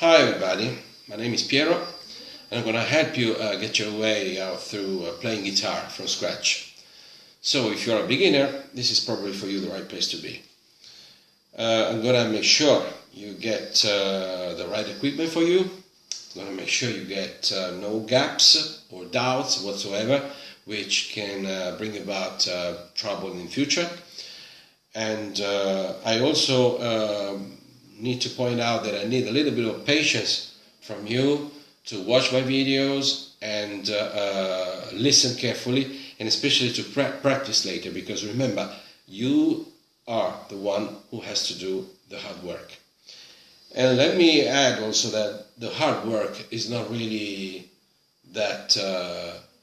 Hi everybody, my name is Piero and I'm going to help you get your way out through playing guitar from scratch. So if you're a beginner, this is probably for you the right place to be. I'm going to make sure you get the right equipment for you. I'm going to make sure you get no gaps or doubts whatsoever, which can bring about trouble in the future. And I also need to point out that I need a little bit of patience from you to watch my videos and listen carefully, and especially to practice later, because remember, you are the one who has to do the hard work. And let me add also that the hard work is not really that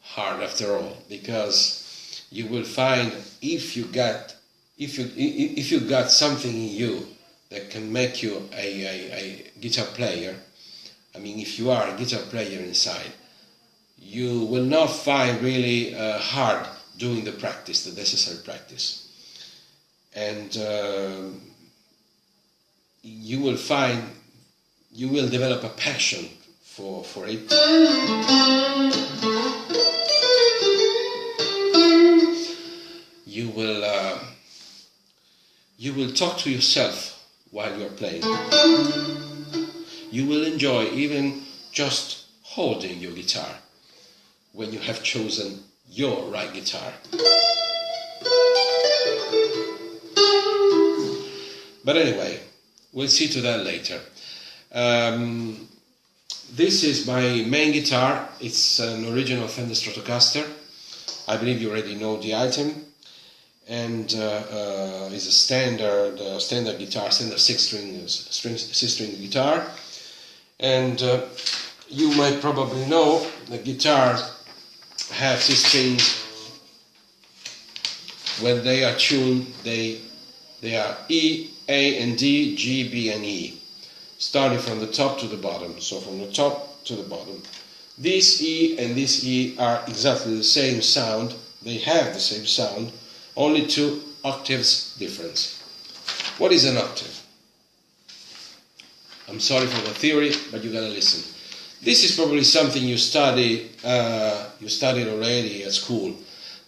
hard after all, because you will find if you got something in you that can make you a guitar player. I mean, if you are a guitar player inside, you will not find really hard doing the practice, the necessary practice. And you will develop a passion for it. You will talk to yourself while you're playing. You will enjoy even just holding your guitar when you have chosen your right guitar. But anyway, we'll see to that later. This is my main guitar. It's an original Fender Stratocaster. I believe you already know the item. And is a standard guitar, standard six-string guitar. And you might probably know the guitars have six strings. When they are tuned, they are E, A, and D, G, B, and E, starting from the top to the bottom. So from the top to the bottom. This E and this E are exactly the same sound. They have the same sound. Only 2 octaves difference. What is an octave? I'm sorry for the theory, but you gotta listen. This is probably something you studied already at school,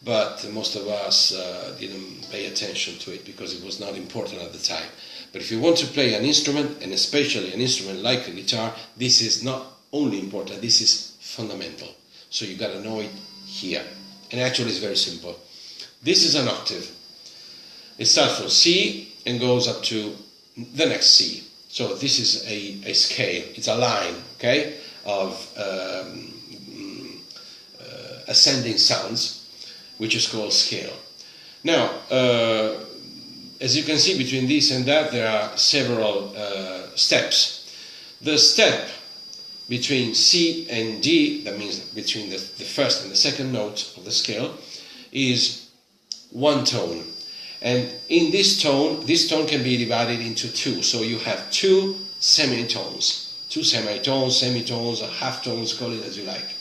but most of us didn't pay attention to it because it was not important at the time. But if you want to play an instrument, and especially an instrument like a guitar, this is not only important, this is fundamental. So you gotta know it here. And actually it's very simple. This is an octave. It starts from C and goes up to the next C. So this is a scale. It's a line, okay, of ascending sounds, which is called scale. Now, as you can see, between this and that, there are several steps. The step between C and D, that means between the first and the second note of the scale, is one tone, and in this tone can be divided into 2. So you have 2 semitones, semitones, or half tones, call it as you like.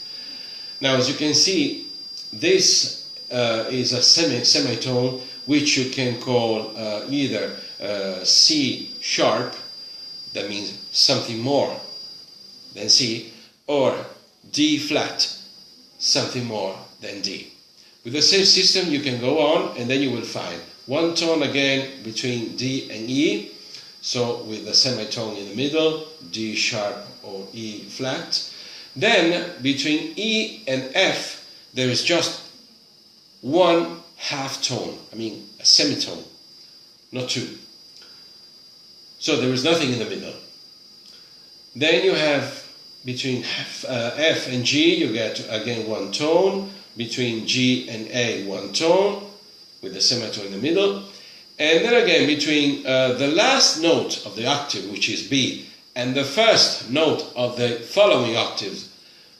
Now, as you can see, this is a semitone, which you can call either C sharp, that means something more than C, or D flat, something more than D. With the same system, you can go on, and then you will find one tone again between D and E, so with the semitone in the middle, D sharp or E flat. Then between E and F, there is just one half tone, I mean a semitone, not 2. So there is nothing in the middle. Then you have between F and G, you get again one tone. Between G and A, one tone, with the semitone in the middle. And then again, between the last note of the octave, which is B, and the first note of the following octave,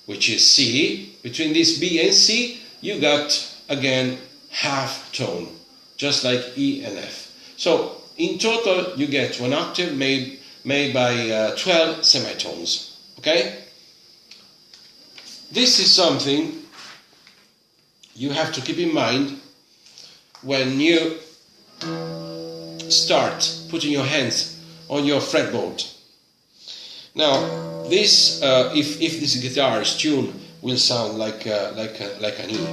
which is C, between this B and C, you got, again, half tone, just like E and F. So, in total, you get one octave made by 12 semitones, okay? This is something you have to keep in mind when you start putting your hands on your fretboard. Now, this, if this guitar is tuned, will sound like an E.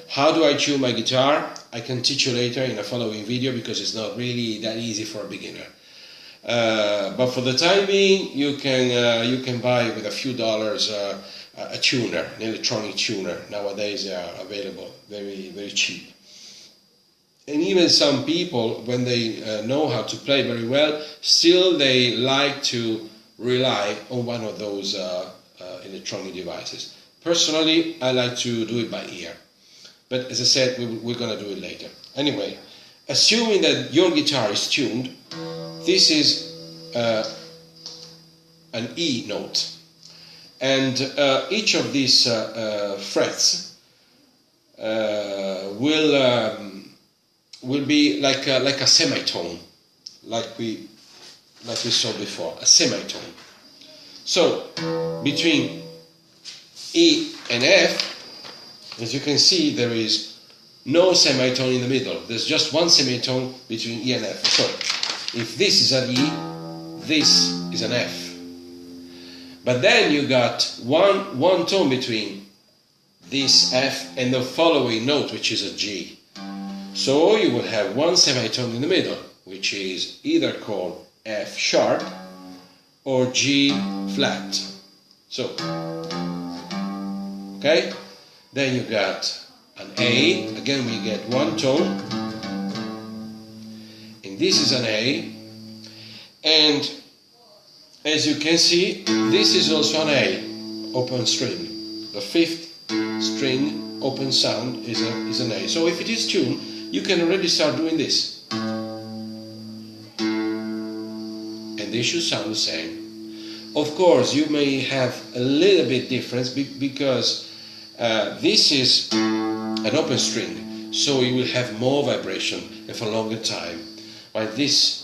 How do I tune my guitar? I can teach you later in a following video, because it's not really that easy for a beginner. But for the time being, you can buy with a few dollars a tuner, an electronic tuner. Nowadays they are available very, very cheap. And even some people, when they know how to play very well, still they like to rely on one of those electronic devices. Personally, I like to do it by ear. But as I said, we're going to do it later. Anyway, assuming that your guitar is tuned, this is an E note. And each of these frets will be like a semitone, like we saw before, a semitone. So between E and F, as you can see, there is no semitone in the middle. There's just one semitone between E and F. So if this is an E, this is an F. But then you got one tone between this F and the following note, which is a G. So you will have one semitone in the middle, which is either called F sharp or G flat. So, okay? Then you got an A, again we get one tone, and this is an A, and as you can see, this is also an A, open string. The fifth string open sound is an A. So if it is tuned, you can already start doing this. And they should sound the same. Of course, you may have a little bit difference because this is an open string, so you will have more vibration and for a longer time. While this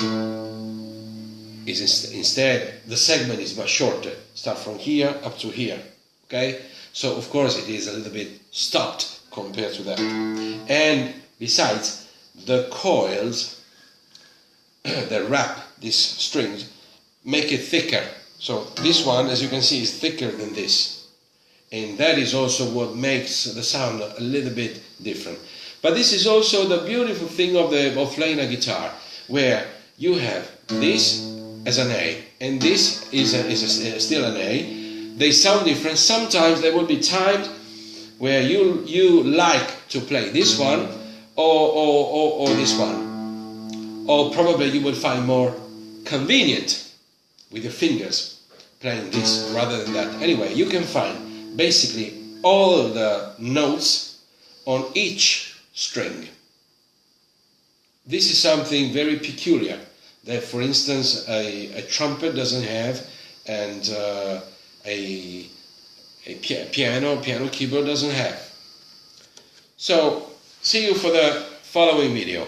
is instead, the segment is much shorter, start from here up to here, okay? So of course it is a little bit stopped compared to that. And besides, the coils that wrap these strings make it thicker. So this one, as you can see, is thicker than this. And that is also what makes the sound a little bit different. But this is also the beautiful thing of playing a guitar, where you have this as an A, and this is still an A. They sound different. Sometimes there will be times where you like to play this one or this one, or probably you will find more convenient with your fingers playing this rather than that. Anyway, you can find basically all the notes on each string. This is something very peculiar that, for instance, a trumpet doesn't have, and a piano keyboard doesn't have. So, see you for the following video.